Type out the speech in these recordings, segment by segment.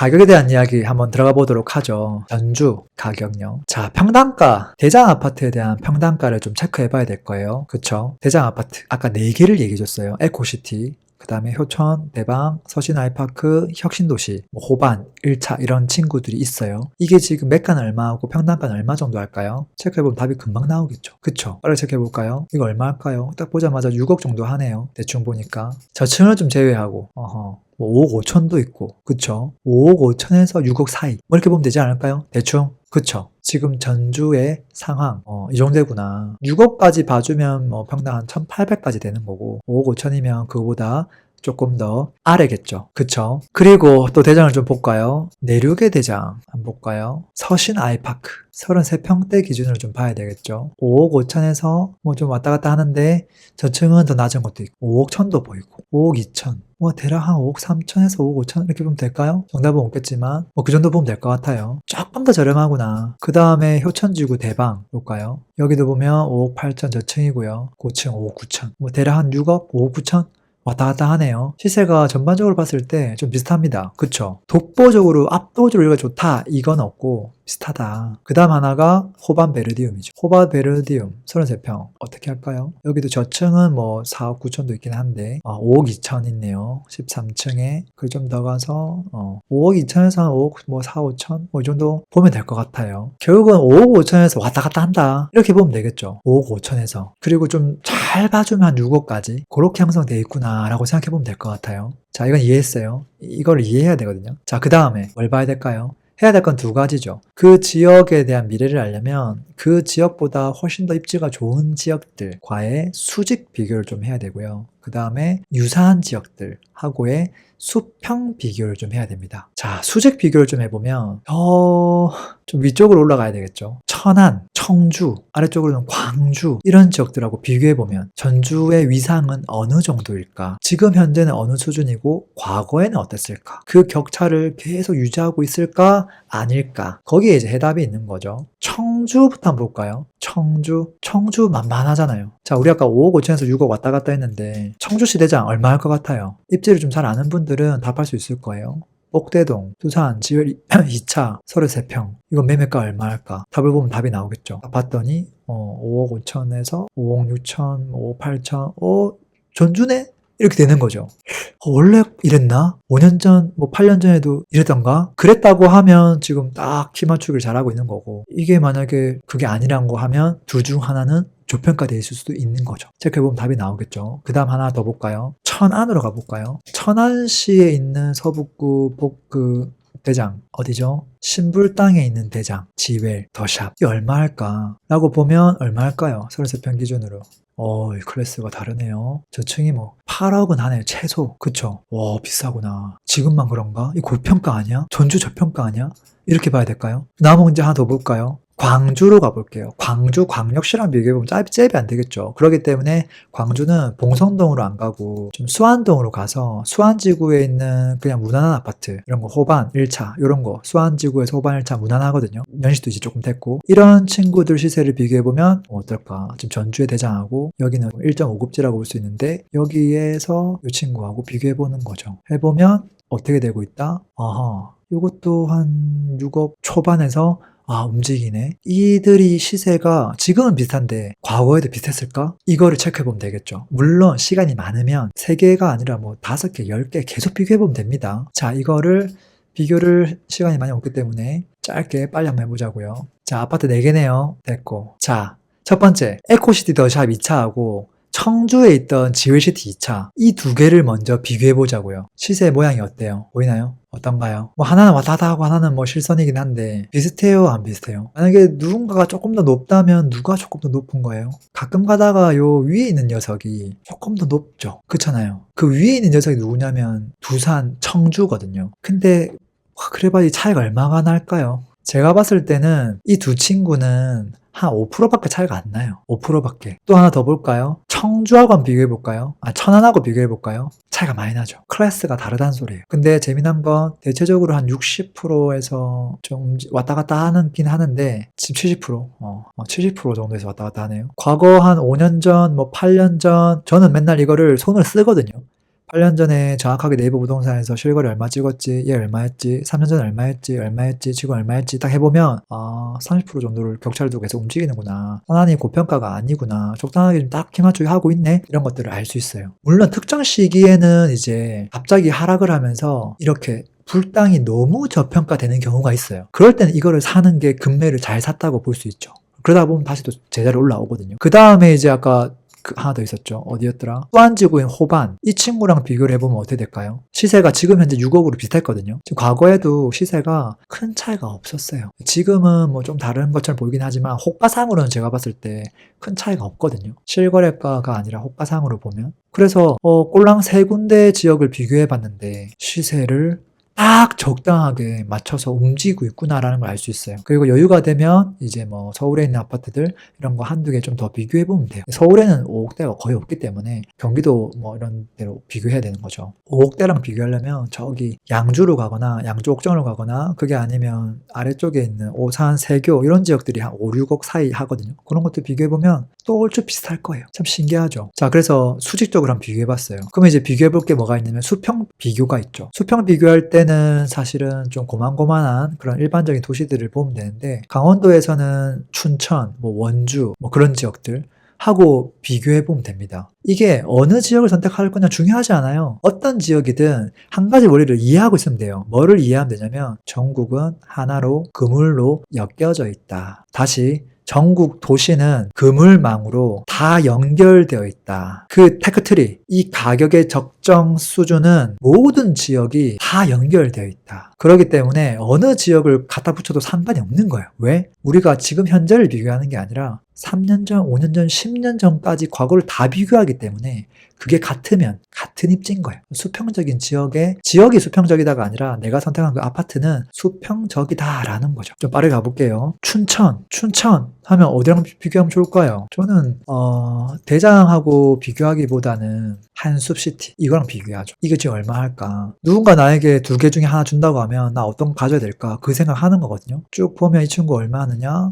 가격에 대한 이야기 한번 들어가 보도록 하죠. 전주 가격요. 자, 평당가. 대장 아파트에 대한 평당가를 좀 체크해 봐야 될 거예요. 그쵸? 대장 아파트. 아까 4개를 얘기해 줬어요. 에코시티. 그 다음에 효천, 대방, 서신 아이파크, 혁신도시, 호반, 1차 이런 친구들이 있어요. 이게 지금 매가는 얼마하고 평당가는 얼마 정도 할까요? 체크해보면 답이 금방 나오겠죠. 그쵸? 빨리 체크해볼까요? 이거 얼마 할까요? 딱 보자마자 6억 정도 하네요. 대충 보니까. 저층을 좀 제외하고 뭐 5억 5천도 있고 그쵸? 5억 5천에서 6억 사이 뭐 이렇게 보면 되지 않을까요? 대충. 그쵸? 지금 전주의 상황 이 정도구나. 6억까지 봐주면 뭐 평당 한 1,800까지 되는 거고 5억 5천이면 그거보다 조금 더 아래겠죠. 그쵸? 그리고 또 대장을 좀 볼까요? 내륙의 대장 한번 볼까요? 서신 아이파크 33평대 기준으로 좀 봐야 되겠죠. 5억 5천에서 뭐 좀 왔다 갔다 하는데 저층은 더 낮은 것도 있고 5억 천도 보이고 5억 2천 뭐 대략 한 5억 3천에서 5억 5천 이렇게 보면 될까요? 정답은 없겠지만 뭐 그 정도 보면 될 것 같아요. 조금 더 저렴하구나. 그 다음에 효천지구 대방 볼까요? 여기도 보면 5억 8천 저층이고요. 고층 5억 9천 뭐 대략 한 6억 5억 9천 왔다 갔다 하네요. 시세가 전반적으로 봤을 때 좀 비슷합니다. 그쵸? 독보적으로 압도적으로 이거 좋다 이건 없고 비슷하다. 그 다음 하나가 호반 베르디움이죠. 호반 베르디움 33평 어떻게 할까요? 여기도 저층은 뭐 4억 9천도 있긴 한데 5억 2천 있네요. 13층에 그걸 좀 더 가서 5억 2천에서 한 5억 뭐 4, 5천 뭐 이 정도 보면 될 것 같아요. 결국은 5억 5천에서 왔다 갔다 한다 이렇게 보면 되겠죠. 5억 5천에서 그리고 좀 잘 봐주면 한 6억까지 그렇게 형성되어 있구나 라고 생각해 보면 될 것 같아요. 자, 이건 이해했어요. 이걸 이해해야 되거든요. 자, 그 다음에 뭘 봐야 될까요? 해야 될 건 두 가지죠. 그 지역에 대한 미래를 알려면 그 지역보다 훨씬 더 입지가 좋은 지역들과의 수직 비교를 좀 해야 되고요. 그 다음에 유사한 지역들하고의 수평 비교를 좀 해야 됩니다. 자, 수직 비교를 좀 해보면 좀 위쪽으로 올라가야 되겠죠. 천안, 청주, 아래쪽으로는 광주 이런 지역들하고 비교해보면 전주의 위상은 어느 정도일까? 지금 현재는 어느 수준이고 과거에는 어땠을까? 그 격차를 계속 유지하고 있을까? 아닐까? 거기에 이제 해답이 있는 거죠. 청주부터 한번 볼까요? 청주 만만하잖아요. 자, 우리 아까 5억 5천에서 6억 왔다 갔다 했는데 청주시 대장 얼마 할 것 같아요? 입지를 좀 잘 아는 분들은 답할 수 있을 거예요. 옥대동, 두산, 지열 2차, 33평. 이거 매매가 얼마 할까? 답을 보면 답이 나오겠죠. 봤더니 5억 5천에서 5억 6천, 5억 8천, 전주네? 이렇게 되는 거죠. 원래 이랬나? 5년 전, 뭐 8년 전에도 이랬던가? 그랬다고 하면 지금 딱 키 맞추기를 잘하고 있는 거고 이게 만약에 그게 아니란 거 하면 둘 중 하나는 조평가되어 있을 수도 있는 거죠. 체크해보면 답이 나오겠죠. 그 다음 하나 더 볼까요? 천안으로 가볼까요? 천안시에 있는 서북구 복그 대장 어디죠? 신불당에 있는 대장 지웰 더샵 이 얼마 할까? 라고 보면 얼마 할까요? 33평 기준으로 이 클래스가 다르네요. 저층이 뭐 8억은 하네요. 최소. 그쵸? 와 비싸구나. 지금만 그런가? 이 고평가 아니야? 전주 저평가 아니야? 이렇게 봐야 될까요? 남은 문제 하나 더 볼까요? 광주로 가볼게요. 광주 광역시랑 비교해보면 잽이 안 되겠죠. 그렇기 때문에 광주는 봉성동으로 안 가고 좀 수안동으로 가서 수안지구에 있는 그냥 무난한 아파트 이런 거 호반 1차 이런 거 수안지구에서 호반 1차 무난하거든요. 연식도 이제 조금 됐고 이런 친구들 시세를 비교해보면 어떨까? 지금 전주의 대장하고 여기는 1.5급지라고 볼 수 있는데 여기에서 이 친구하고 비교해보는 거죠. 해보면 어떻게 되고 있다? 이것도 한 6억 초반에서 움직이네. 이들이 시세가 지금은 비슷한데 과거에도 비슷했을까? 이거를 체크해보면 되겠죠. 물론 시간이 많으면 3개가 아니라 뭐 5개, 10개 계속 비교해보면 됩니다. 자, 이거를 비교를 시간이 많이 없기 때문에 짧게 빨리 한번 해보자고요. 자, 아파트 4개네요. 됐고. 자, 첫 번째 에코시티 더샵 2차하고 청주에 있던 지웰시티 2차 이 2개를 먼저 비교해보자고요. 시세 모양이 어때요? 보이나요? 어떤가요? 뭐 하나는 왔다 갔다 하고 하나는 뭐 실선이긴 한데 비슷해요? 안 비슷해요? 만약에 누군가가 조금 더 높다면 누가 조금 더 높은 거예요? 가끔 가다가 요 위에 있는 녀석이 조금 더 높죠? 그렇잖아요. 그 위에 있는 녀석이 누구냐면 두산, 청주거든요. 근데 그래봐야 차이가 얼마가 날까요? 제가 봤을 때는 이 두 친구는 한 5%밖에 차이가 안 나요. 5%밖에. 또 하나 더 볼까요? 청주하고 한번 비교해볼까요? 천안하고 비교해볼까요? 차이가 많이 나죠. 클래스가 다르다는 소리예요. 근데 재미난 건 대체적으로 한 60%에서 좀 왔다 갔다 하긴 하는데 지금 70%, 70% 정도에서 왔다 갔다 하네요. 과거 한 5년 전, 뭐 8년 전 저는 맨날 이거를 손을 쓰거든요. 8년 전에 정확하게 네이버 부동산에서 실거래 얼마 찍었지, 얘 얼마 했지, 3년 전에 얼마 했지, 지금 얼마 했지 딱 해보면 30% 정도를 격차를 두고 계속 움직이는구나. 하나님 고평가가 아니구나. 적당하게 좀 딱 기맞추게 하고 있네. 이런 것들을 알 수 있어요. 물론 특정 시기에는 이제 갑자기 하락을 하면서 이렇게 불당이 너무 저평가되는 경우가 있어요. 그럴 때는 이거를 사는 게 금매를 잘 샀다고 볼 수 있죠. 그러다 보면 다시 또 제자리 올라오거든요. 그 다음에 이제 아까 하나 더 있었죠. 어디였더라? 수안지구인 호반. 이 친구랑 비교를 해보면 어떻게 될까요? 시세가 지금 현재 6억으로 비슷했거든요. 지금 과거에도 시세가 큰 차이가 없었어요. 지금은 뭐 좀 다른 것처럼 보이긴 하지만 호가상으로는 제가 봤을 때 큰 차이가 없거든요. 실거래가가 아니라 호가상으로 보면. 그래서 꼴랑 3군데 지역을 비교해 봤는데 시세를 딱 적당하게 맞춰서 움직이고 있구나라는 걸 알 수 있어요. 그리고 여유가 되면 이제 뭐 서울에 있는 아파트들 이런 거 한두 개 좀 더 비교해 보면 돼요. 서울에는 5억대가 거의 없기 때문에 경기도 뭐 이런 데로 비교해야 되는 거죠. 5억대랑 비교하려면 저기 양주로 가거나 양주 옥정으로 가거나 그게 아니면 아래쪽에 있는 오산, 세교 이런 지역들이 한 5, 6억 사이 하거든요. 그런 것들 비교해 보면 또 얼추 비슷할 거예요. 참 신기하죠. 자, 그래서 수직적으로 한번 비교해 봤어요. 그러면 이제 비교해 볼 게 뭐가 있냐면 수평 비교가 있죠. 수평 비교할 때는 사실은 좀 고만고만한 그런 일반적인 도시들을 보면 되는데 강원도에서는 춘천, 뭐 원주, 뭐 그런 지역들 하고 비교해 보면 됩니다. 이게 어느 지역을 선택할 거냐 중요하지 않아요. 어떤 지역이든 한 가지 원리를 이해하고 있으면 돼요. 뭐를 이해하면 되냐면 전국은 하나로 그물로 엮여져 있다. 다시 전국 도시는 그물망으로 다 연결되어 있다. 그 테크트리, 이 가격의 적정 수준은 모든 지역이 다 연결되어 있다. 그렇기 때문에 어느 지역을 갖다 붙여도 상관이 없는 거예요. 왜? 우리가 지금 현재를 비교하는 게 아니라 3년 전, 5년 전, 10년 전까지 과거를 다 비교하기 때문에 그게 같으면 같은 입지인 거예요. 수평적인 지역이 수평적이다가 아니라 내가 선택한 그 아파트는 수평적이다라는 거죠. 좀 빠르게 가볼게요. 춘천 하면 어디랑 비교하면 좋을까요? 저는 대장하고 비교하기보다는 한숲시티 이거랑 비교하죠. 이게 지금 얼마 할까? 누군가 나에게 2개 중에 하나 준다고 하면 나 어떤 거 가져야 될까? 그 생각하는 거거든요. 쭉 보면 이 친구 얼마 하느냐?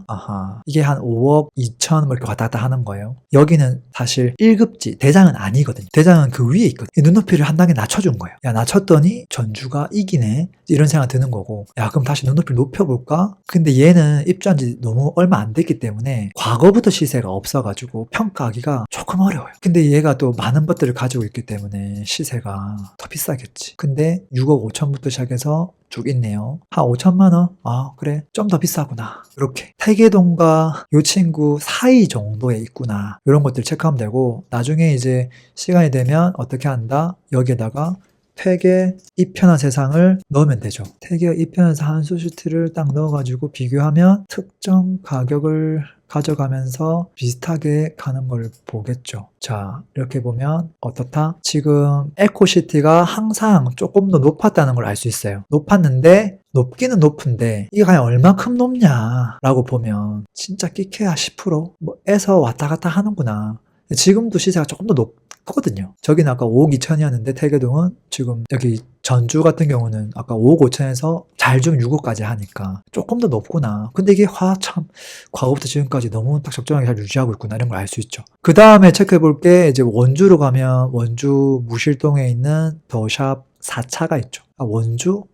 이게 한 5억 2천 뭐 이렇게 왔다 갔다 하는 거예요. 여기는 사실 1급지 대장은 아니거든요. 대장은 그 위에 있거든요. 눈높이를 한 단계 낮춰준 거예요. 야, 낮췄더니 전주가 이기네. 이런 생각 드는 거고, 야, 그럼 다시 눈높이를 높여볼까? 근데 얘는 입주한 지 너무 얼마 안 됐기 때문에 과거부터 시세가 없어가지고 평가하기가 조금 어려워요. 근데 얘가 또 많은 것들을 가지고 있기 때문에 시세가 더 비싸겠지. 근데 6억 5천부터 시작해서 쭉 있네요. 한 5천만 원? 그래. 좀 더 비싸구나. 이렇게. 태계동과 요 친구 사이 정도에 있구나. 이런 것들 체크하면 되고, 나중에 이제 시간이 되면 어떻게 한다? 여기에다가 태계 이편한 세상을 넣으면 되죠. 태계 이편에서 한수시티를 딱 넣어가지고 비교하면 특정 가격을 가져가면서 비슷하게 가는 걸 보겠죠. 자, 이렇게 보면 어떻다? 지금 에코시티가 항상 조금 더 높았다는 걸 알 수 있어요. 높았는데 높기는 높은데 이게 과연 얼마큼 높냐라고 보면 진짜 끼케야 10% 에서 왔다 갔다 하는구나. 지금도 시세가 조금 더 높거든요. 저기는 아까 5억 2천이었는데 태계동은 지금 여기 전주 같은 경우는 아까 5억 5천에서 잘 좀 6억까지 하니까 조금 더 높구나. 근데 이게 참 과거부터 지금까지 너무 딱 적정하게 잘 유지하고 있구나 이런 걸 알 수 있죠. 그 다음에 체크해 볼 게 이제 원주로 가면 원주 무실동에 있는 더샵 4차가 있죠. 원주?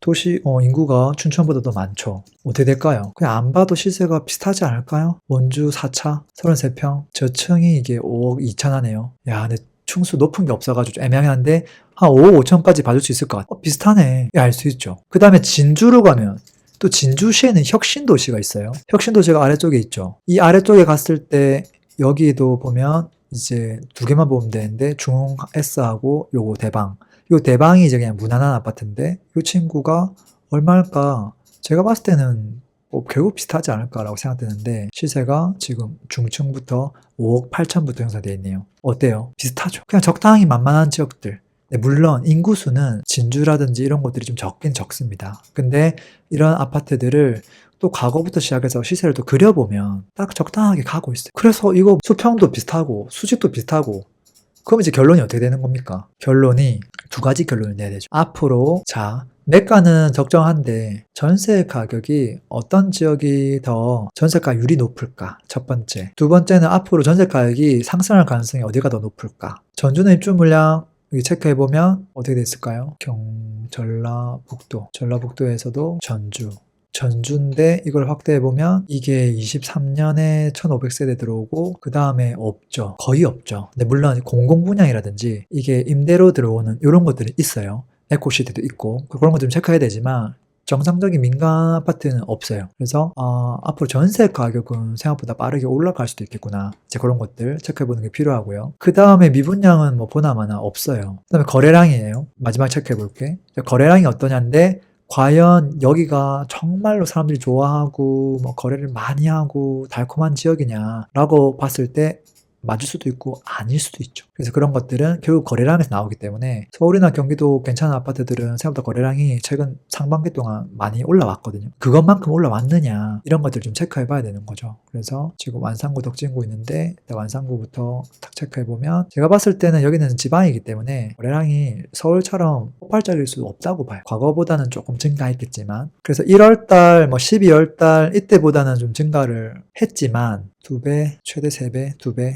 도시 인구가 춘천보다 더 많죠. 어떻게 될까요? 그냥 안 봐도 시세가 비슷하지 않을까요? 원주 4차 33평 저층이 이게 5억 2천 하네요. 야, 근데 층수 높은 게 없어가지고 좀 애매한데 한 5억 5천까지 받을 수 있을 것 같아요. 비슷하네. 알 수 있죠. 그 다음에 진주로 가면 또 진주시에는 혁신도시가 있어요. 혁신도시가 아래쪽에 있죠. 이 아래쪽에 갔을 때 여기도 보면 이제 2개만 보면 되는데 중흥 S하고 요거 대방. 요 대방이 이제 그냥 무난한 아파트인데 요 친구가 얼마일까? 제가 봤을 때는 결국 비슷하지 않을까라고 생각되는데 시세가 지금 중층부터 5억 8천부터 형성되어 있네요. 어때요? 비슷하죠? 그냥 적당히 만만한 지역들. 네, 물론 인구수는 진주라든지 이런 것들이 좀 적긴 적습니다. 근데 이런 아파트들을 또 과거부터 시작해서 시세를 또 그려보면 딱 적당하게 가고 있어요. 그래서 이거 수평도 비슷하고 수직도 비슷하고 그럼 이제 결론이 어떻게 되는 겁니까? 결론이 2가지 결론을 내야 되죠. 앞으로 매가는 적정한데 전세 가격이 어떤 지역이 더 전세가율이 높을까? 첫 번째. 두 번째는 앞으로 전세 가격이 상승할 가능성이 어디가 더 높을까? 전주는 입주 물량 여기 체크해보면 어떻게 됐을까요? 전라북도에서도 전주인데 이걸 확대해보면 이게 23년에 1500세대 들어오고 그 다음에 없죠. 거의 없죠. 근데 물론 공공분양이라든지 이게 임대로 들어오는 이런 것들이 있어요. 에코시티도 있고 그런 것들 좀 체크해야 되지만 정상적인 민간 아파트는 없어요. 그래서 앞으로 전세 가격은 생각보다 빠르게 올라갈 수도 있겠구나. 이제 그런 것들 체크해보는 게 필요하고요. 그 다음에 미분양은 뭐 보나마나 없어요. 그 다음에 거래량이에요. 마지막 체크해볼게. 거래량이 어떠냐인데 과연 여기가 정말로 사람들이 좋아하고 뭐 거래를 많이 하고 달콤한 지역이냐라고 봤을 때 맞을 수도 있고 아닐 수도 있죠. 그래서 그런 것들은 결국 거래량에서 나오기 때문에 서울이나 경기도 괜찮은 아파트들은 생각보다 거래량이 최근 상반기 동안 많이 올라왔거든요. 그것만큼 올라왔느냐 이런 것들 좀 체크해 봐야 되는 거죠. 그래서 지금 완산구 덕진구 있는데 일단 완산구부터 딱 체크해 보면 제가 봤을 때는 여기는 지방이기 때문에 거래량이 서울처럼 폭발적일 수 없다고 봐요. 과거보다는 조금 증가했겠지만 그래서 1월달 뭐 12월달 이때보다는 좀 증가를 했지만 2배, 최대 3배, 2배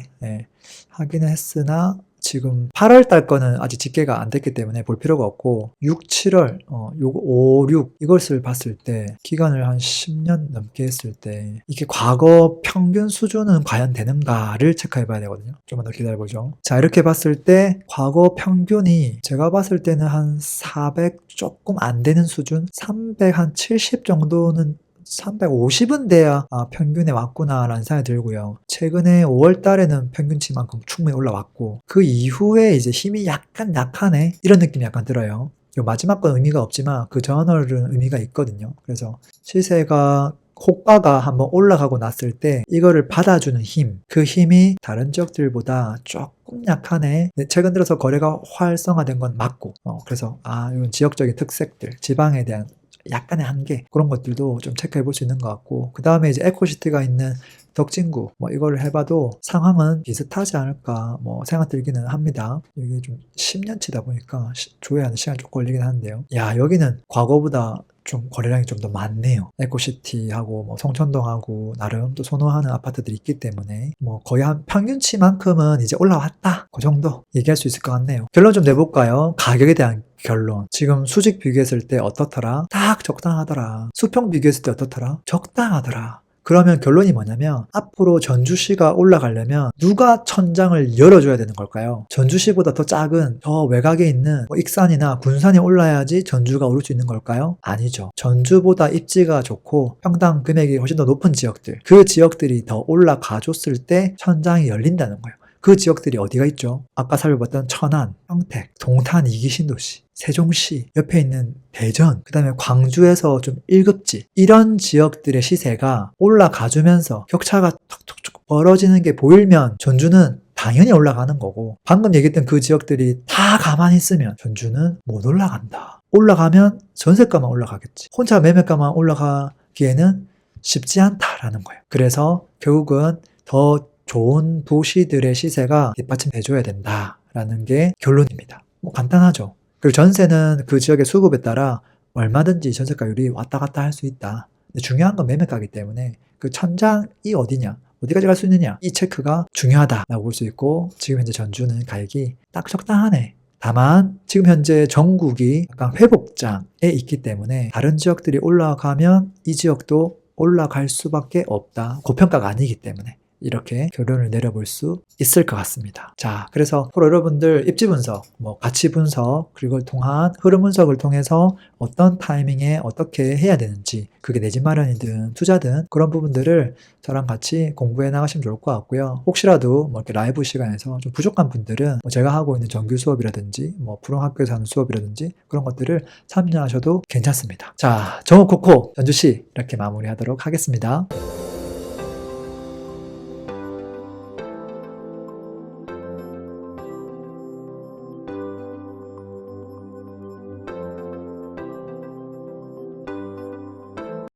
하기는 했으나 지금 8월달 거는 아직 집계가 안 됐기 때문에 볼 필요가 없고 6, 7월, 요거 5, 6 이것을 봤을 때 기간을 한 10년 넘게 했을 때 이게 과거 평균 수준은 과연 되는가를 체크해 봐야 되거든요. 좀만 더 기다려보죠. 자, 이렇게 봤을 때 과거 평균이 제가 봤을 때는 한 400 조금 안 되는 수준, 370 정도는 350은 돼야 평균에 왔구나라는 생각이 들고요. 최근에 5월 달에는 평균치만큼 충분히 올라왔고 그 이후에 이제 힘이 약간 약하네 이런 느낌이 약간 들어요. 요 마지막 건 의미가 없지만 그 전월은 의미가 있거든요. 그래서 시세가 호가가 한번 올라가고 났을 때 이거를 받아주는 힘, 그 힘이 다른 지역들보다 조금 약하네. 최근 들어서 거래가 활성화된 건 맞고 그래서 이건 지역적인 특색들, 지방에 대한 약간의 한계 그런 것들도 좀 체크해 볼 수 있는 것 같고 그 다음에 이제 에코시티가 있는 덕진구 뭐 이거를 해봐도 상황은 비슷하지 않을까 뭐 생각 들기는 합니다. 이게 좀 10년치다 보니까 조회하는 시간이 좀 걸리긴 하는데요. 야, 여기는 과거보다 좀 거래량이 좀 더 많네요. 에코시티하고 뭐 송천동하고 나름 또 선호하는 아파트들이 있기 때문에 뭐 거의 한 평균치만큼은 이제 올라왔다 그 정도 얘기할 수 있을 것 같네요. 결론 좀 내볼까요? 가격에 대한 결론. 지금 수직 비교했을 때 어떻더라? 딱 적당하더라. 수평 비교했을 때 어떻더라? 적당하더라. 그러면 결론이 뭐냐면 앞으로 전주시가 올라가려면 누가 천장을 열어줘야 되는 걸까요? 전주시보다 더 작은 더 외곽에 있는 익산이나 군산이 올라야지 전주가 오를 수 있는 걸까요? 아니죠. 전주보다 입지가 좋고 평당 금액이 훨씬 더 높은 지역들, 그 지역들이 더 올라가 줬을 때 천장이 열린다는 거예요. 그 지역들이 어디가 있죠? 아까 살펴봤던 천안, 평택, 동탄 2기 신도시, 세종시, 옆에 있는 대전, 그 다음에 광주에서 좀 1급지 이런 지역들의 시세가 올라가주면서 격차가 톡톡톡 벌어지는 게 보이면 전주는 당연히 올라가는 거고 방금 얘기했던 그 지역들이 다 가만히 있으면 전주는 못 올라간다. 올라가면 전세가만 올라가겠지. 혼자 매매가만 올라가기에는 쉽지 않다라는 거예요. 그래서 결국은 더 좋은 도시들의 시세가 뒷받침해줘야 된다라는 게 결론입니다. 뭐 간단하죠. 그리고 전세는 그 지역의 수급에 따라 얼마든지 전세가율이 왔다 갔다 할 수 있다. 근데 중요한 건 매매가이기 때문에 그 천장이 어디냐, 어디까지 갈 수 있느냐 이 체크가 중요하다라고 볼 수 있고 지금 현재 전주는 가격이 딱 적당하네. 다만 지금 현재 전국이 약간 회복장에 있기 때문에 다른 지역들이 올라가면 이 지역도 올라갈 수밖에 없다. 고평가가 아니기 때문에. 이렇게 결론을 내려볼 수 있을 것 같습니다. 자, 그래서 앞으로 여러분들 입지 분석, 뭐 가치 분석, 그리고 통한 흐름 분석을 통해서 어떤 타이밍에 어떻게 해야 되는지, 그게 내 집 마련이든 투자든 그런 부분들을 저랑 같이 공부해 나가시면 좋을 것 같고요. 혹시라도 뭐 이렇게 라이브 시간에서 좀 부족한 분들은 뭐 제가 하고 있는 정규 수업이라든지 뭐 프롬학교에서 하는 수업이라든지 그런 것들을 참여하셔도 괜찮습니다. 자, 정우코코 전주시 이렇게 마무리하도록 하겠습니다.